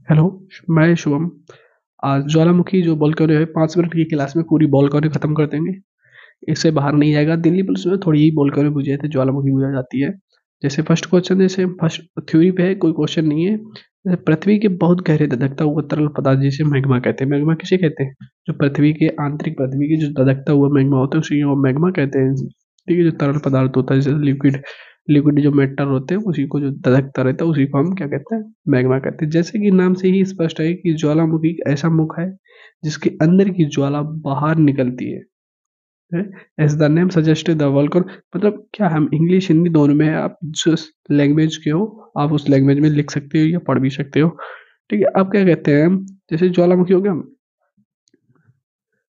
Hello, मैं शुभम। आज ज्वालामुखी जो वोल्केनो है 5 मिनट की क्लास में पूरी वोल्केनो खत्म कर देंगे। इससे बाहर नहीं आएगा। दिल्ली पुलिस में थोड़ी ही वोल्केनो पूछे थे, ज्वालामुखी पूछा जाती है। जैसे फर्स्ट क्वेश्चन, जैसे फर्स्ट थ्योरी पे है, कोई क्वेश्चन नहीं है। जैसे पृथ्वी के बहुत गहरे धधकता हुआ तरल पदार्थ जिसे मैग्मा कहते हैं। मैग्मा किसे कहते हैं? जो पृथ्वी के आंतरिक, पृथ्वी के जो धधकता हुआ मैग्मा होता है उसी को मैग्मा कहते हैं। ठीक है, जो तरल पदार्थ होता है, जैसे लिक्विड, लिक्विड जो मेटल होते हैं उसी को, जो धधकता रहता है उसी को हम क्या कहते हैं? मैग्मा कहते हैं। जैसे कि नाम से ही स्पष्ट है कि ज्वालामुखी एक ऐसा मुख है जिसके अंदर की ज्वाला बाहर निकलती है। As the name suggested the volcano, मतलब क्या, हम इंग्लिश हिंदी दोनों में है। आप जिस लैंग्वेज के हो आप उस लैंग्वेज में लिख सकते हो या पढ़ भी सकते हो। ठीक है, आप क्या कहते हैं? जैसे ज्वालामुखी हो गया,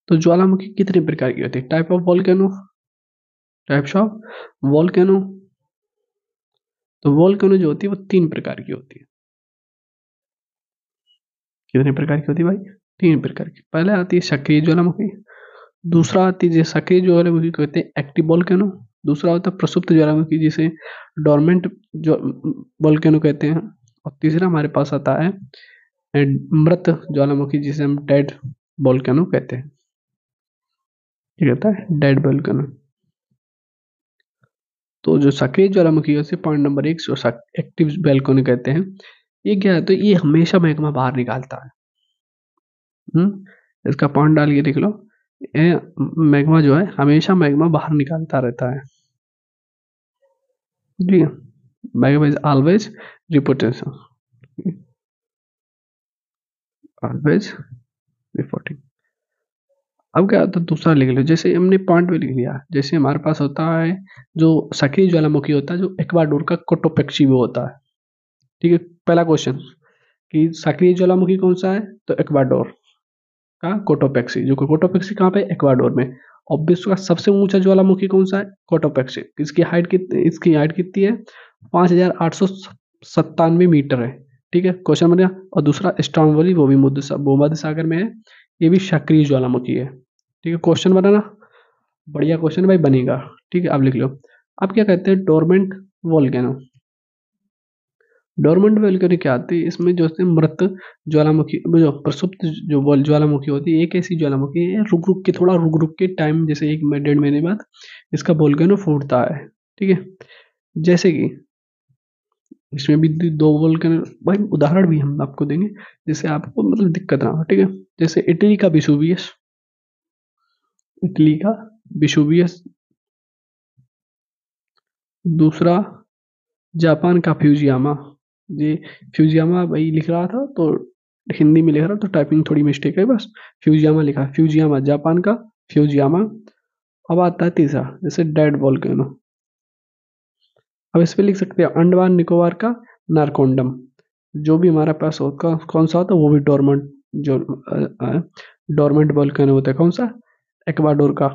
तो ज्वालामुखी कितने प्रकार की होती है? Type of volcano, types of volcano. तो वोल्केनो जो होती है वो 3 प्रकार की होती है। कितने प्रकार की होती है भाई? 3 प्रकार की। पहले आती है सक्रिय ज्वालामुखी। दूसरा आती है सक्रिय ज्वालामुखी को कहते हैं एक्टिव वोल्केनो। दूसरा होता है प्रसुप्त ज्वालामुखी जिसे डोरमेंट जो वोल्केनो कहते हैं। और तीसरा हमारे पास आता है मृत ज्वालामुखी जिसे हम डेड वोल्केनो कहते हैं। ये कहता है डेड वोल्केनो। तो जो सक्रिय ज्वालामुखी है उसे पॉइंट नंबर 1 जो एक्टिव वोल्केनो कहते हैं। ये क्या है? तो ये हमेशा मैग्मा बाहर निकालता है। इसका पॉइंट डाल के देख लो। ये मैग्मा जो है हमेशा मैग्मा बाहर निकालता रहता है। ठीक है, magma is always reportation, always reporting. अब क्या होता है? दूसरा लिख लो। जैसे हमने पॉइंट में लिख लिया, जैसे हमारे पास होता है जो सक्रिय ज्वालामुखी होता है, जो इक्वाडोर का कोटोपेक्सी में होता है। ठीक है, पहला क्वेश्चन कि सक्रिय ज्वालामुखी कौन सा है? तो इक्वाडोर का कोटोपेक्सी। जो कोटोपेक्सी कहाँ पे? इक्वाडोर में। और विश्व का सबसे ऊंचा ज्वालामुखी कौन सा है? कोटोपेक्सी। इसकी हाइट कितनी? इसकी हाइट कितनी है? 5,897 मीटर है। ठीक है, क्वेश्चन बन गया। और दूसरा स्ट्रांगवली, वो भी भूमध्य सागर में है। ये भी सक्रिय ज्वालामुखी है। ठीक है, क्वेश्चन बना ना? बढ़िया क्वेश्चन भाई बनेगा। ठीक है, अब लिख लो। अब क्या कहते हैं? Dormant volcano. डोरमेंट वोल्केनो क्या आती है? इसमें जो है मृत ज्वालामुखी, जो प्रसुप्त जो ज्वालामुखी होती है, एक ऐसी ज्वालामुखी है रुक रुक के, थोड़ा रुक रुक के टाइम, जैसे 1 1.5 महीने बाद इसका वोल्केनो फूटता है। ठीक है, जैसे कि इसमें भी दो वोल्केनो भाई, उदाहरण भी हम आपको देंगे जिससे आपको मतलब दिक्कत ना हो। ठीक है, जैसे इटली का विसुवियस, इटली का विसुवियस। दूसरा जापान का फ्यूजियामा। जी, फ्यूजियामा भाई लिख रहा था तो हिंदी में लिख रहा, तो टाइपिंग थोड़ी मिस्टेक है बस। फ्यूजियामा लिखा, फ्यूजियामा जापान का फ्यूजियामा। अब आता है तीसरा, जैसे डेड वोल्केनो। अब इस पे लिख सकते हैं अंडमान निकोबार का नारकोंडम। जो भी हमारा पास होगा कौन सा होता है, वो भी डोरमेंट, जो डोरमेंट वोल्केनो होता है। कौन सा? इक्वाडोर का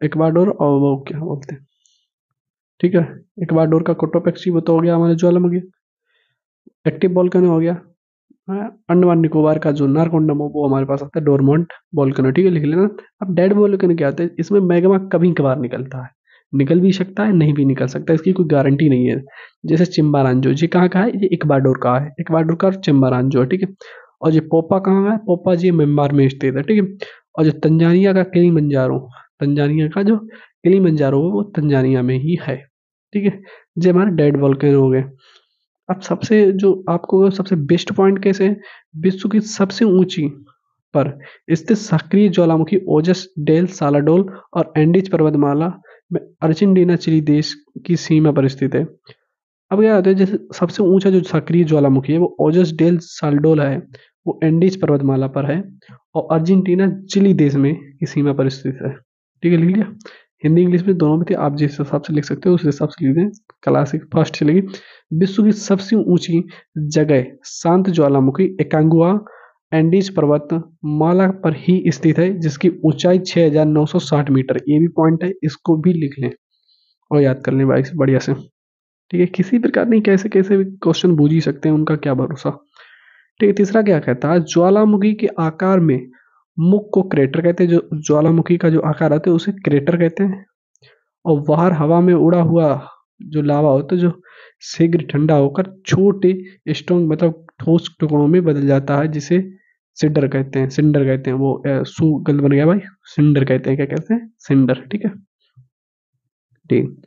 इक्वाडोर, और वो क्या बोलते हैं? ठीक है, इक्वाडोर का कोटोपेक्सी वो तो हो गया हमारे ज्वालामुखी। एक्टिव वोल्केनो हो गया। हाँ, अंडमान निकोबार का जो नारकोंडम हो वो हमारे पास आता है डोरमोंट वोल्केनो। ठीक है, लिख लेना। अब डेड वोल्केनो क्या होता है? इसमें मैग्मा कभी कभार निकलता है, निकल भी सकता है, नहीं भी निकल सकता, इसकी कोई गारंटी नहीं है। जैसे चिम्बारांजो, ये कहाँ का है? ये इक्वाडोर का है, इक्वाडोर का चिम्बारांजो है। ठीक है, और ये पोपा कहाँ है? पोपा जी म्यांमार में स्थित है। ठीक है, और जो तंजानिया का किलिमंजारो, तंजानिया का जो किलिमंजारो है वो तंजानिया में ही है। ठीक है, ये हमारे डेड वोल्केनो हो गए। अब सबसे जो आपको सबसे बेस्ट पॉइंट कैसे है? विश्व की सबसे ऊंची पर स्थित सक्रिय ज्वालामुखी ओजस डेल सालाडोल और एंडीज पर्वतमाला में अर्जेंटीना चिली देश की सीमा पर स्थित है। अब क्या होता है? जैसे सबसे ऊंचा जो सक्रिय ज्वालामुखी है वो ओजस डेल साल्डोल है, वो एंडीज पर्वतमाला पर है और अर्जेंटीना चिली देश में की सीमा पर स्थित है। ठीक है, लिख लिया। हिंदी इंग्लिश में दोनों में थे, आप जिस हिसाब से लिख सकते हो उस हिसाब से लिख दें। क्लासिक फर्स्ट चलेगी। विश्व की सबसे ऊंची जगह शांत ज्वालामुखी एकांगुआ एंडीज पर्वत माला पर ही स्थित है, जिसकी ऊंचाई 6,960 मीटर। ये भी पॉइंट है, इसको भी लिख लें और याद कर लें भाई से बढ़िया से। ठीक है, किसी प्रकार नहीं, कैसे कैसे भी क्वेश्चन बूझ ही सकते हैं, उनका क्या भरोसा। ठीक है, तीसरा क्या कहता है? ज्वालामुखी के आकार में मुख को क्रेटर कहते हैं। जो ज्वालामुखी का जो आकार आता है उसे क्रेटर कहते हैं। और बाहर हवा में उड़ा हुआ जो लावा होता है जो शीघ्र ठंडा होकर छोटे स्ट्रॉन्ग मतलब ठोस टुकड़ों में बदल जाता है, जिसे सिंडर कहते हैं। सिंडर कहते हैं वो सू गलत बन गया भाई, सिंडर कहते हैं। क्या कहते हैं? सिंडर। ठीक है, ठीक।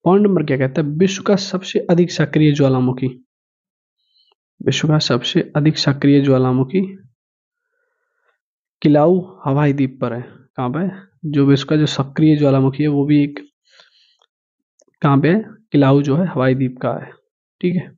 पॉइंट नंबर क्या कहता है? विश्व का सबसे अधिक सक्रिय ज्वालामुखी। विश्व का सबसे अधिक सक्रिय ज्वालामुखी किलाउ हवाई द्वीप पर है। कहाँ पे? जो विश्व का जो सक्रिय ज्वालामुखी है वो भी एक कहाँ पे है? किलाउ जो है हवाई द्वीप का है। ठीक है।